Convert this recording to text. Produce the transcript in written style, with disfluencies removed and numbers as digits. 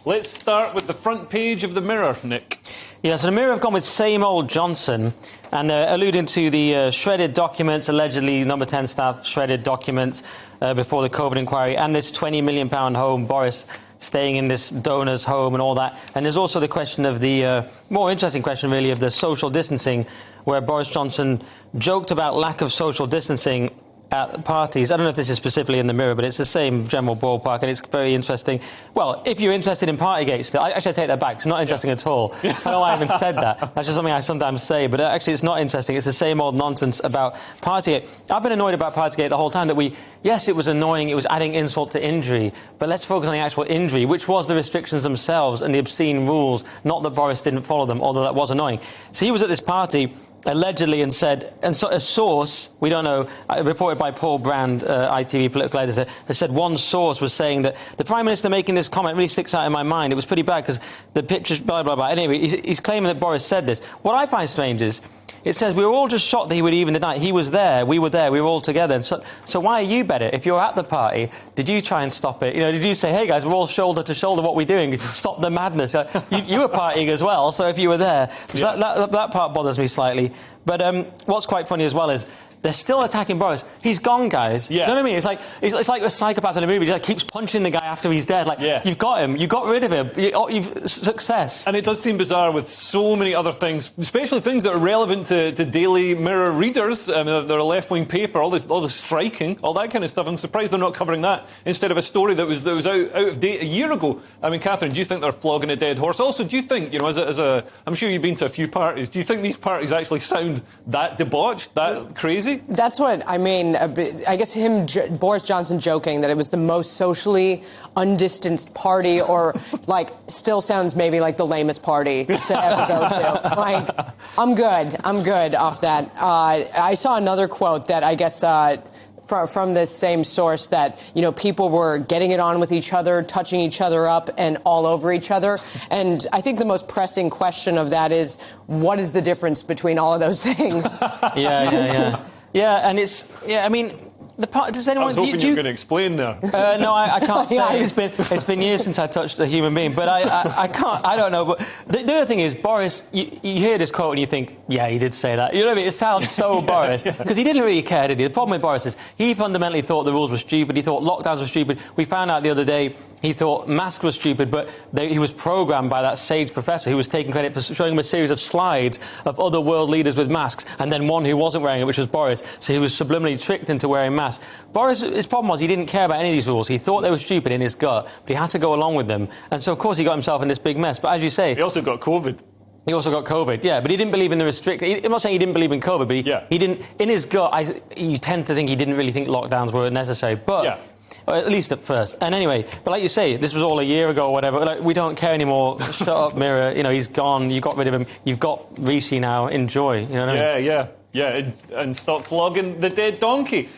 Let's start with the front page of the Mirror, Nick. Yeah, so the Mirror have gone with same old Johnson, and they're alluding to the shredded documents, allegedly Number 10 staff shredded documents before the COVID inquiry, and this £20 million home, Boris staying in this donor's home and all that. And there's also the question of the more interesting question, really, of the social distancing, where Boris Johnson joked about lack of social distancing at parties. I don't know if this is specifically in the Mirror, but it's the same general ballpark, and it's very interesting. Well, if you're interested in Partygate still, actually I take that back. It's not interesting at all. I don't know why I even said that. That's just something I sometimes say, but actually it's not interesting. It's the same old nonsense about Partygate. I've been annoyed about Partygate the whole time, that yes, it was annoying, it was adding insult to injury, but let's focus on the actual injury, which was the restrictions themselves and the obscene rules, not that Boris didn't follow them, although that was annoying. So he was at this party, allegedly, and said, and so a source, we don't know, reported by Paul Brand, ITV political editor, has said one source was saying that the Prime Minister making this comment really sticks out in my mind. It was pretty bad because the pictures, blah, blah, blah. Anyway, he's claiming that Boris said this. What I find strange is, it says we were all just shocked that he would even deny it. He was there, we were all together. And so why are you better? If you're at the party, did you try and stop it? You know, did you say, hey guys, we're all shoulder to shoulder, what are we doing? Stop the madness. You were partying as well, so if you were there. Yeah. That part bothers me slightly. But what's quite funny as well is they're still attacking Boris. He's gone, guys. Yeah. Do you know what I mean? It's like a psychopath in a movie. He like keeps punching the guy after he's dead. Like, yeah. You've got him. You got rid of him. You've success. And it does seem bizarre with so many other things, especially things that are relevant to Daily Mirror readers. I mean, they're a left-wing paper. All the striking, all that kind of stuff. I'm surprised they're not covering that instead of a story that was out of date a year ago. I mean, Katharyn, do you think they're flogging a dead horse? Also, do you think, you know, I'm sure you've been to a few parties. Do you think these parties actually sound that debauched, that crazy? That's what I mean. I guess Boris Johnson joking that it was the most socially undistanced party, or like still sounds maybe like the lamest party to ever go to. Like, I'm good off that. I saw another quote that I guess from this same source that, you know, people were getting it on with each other, touching each other up and all over each other. And I think the most pressing question of that is, what is the difference between all of those things? Yeah, and I mean, does anyone... I was hoping you were going to explain there. No, I can't say. It's been years since I touched a human being, but I can't... I don't know, but the other thing is, Boris, you hear this quote and you think, yeah, he did say that. You know what I mean? It sounds so Boris, because he didn't really care, did he? The problem with Boris is he fundamentally thought the rules were stupid. He thought lockdowns were stupid. We found out the other day he thought masks were stupid, but he was programmed by that sage professor who was taking credit for showing him a series of slides of other world leaders with masks, and then one who wasn't wearing it, which was Boris. So he was subliminally tricked into wearing masks. Boris, his problem was he didn't care about any of these rules. He thought they were stupid in his gut, but he had to go along with them. And so, of course, he got himself in this big mess. But as you say... He also got COVID. He also got COVID, yeah, but he didn't believe in the restriction. I'm not saying he didn't believe in COVID, but he didn't... In his gut, you tend to think he didn't really think lockdowns were necessary, but... Yeah. Or at least at first. And anyway, but like you say, this was all a year ago or whatever. Like, we don't care anymore. Shut up, Mirror. You know, he's gone. You got rid of him. You've got Rishi now. Enjoy. You know what I mean? Yeah, and stop flogging the dead donkey.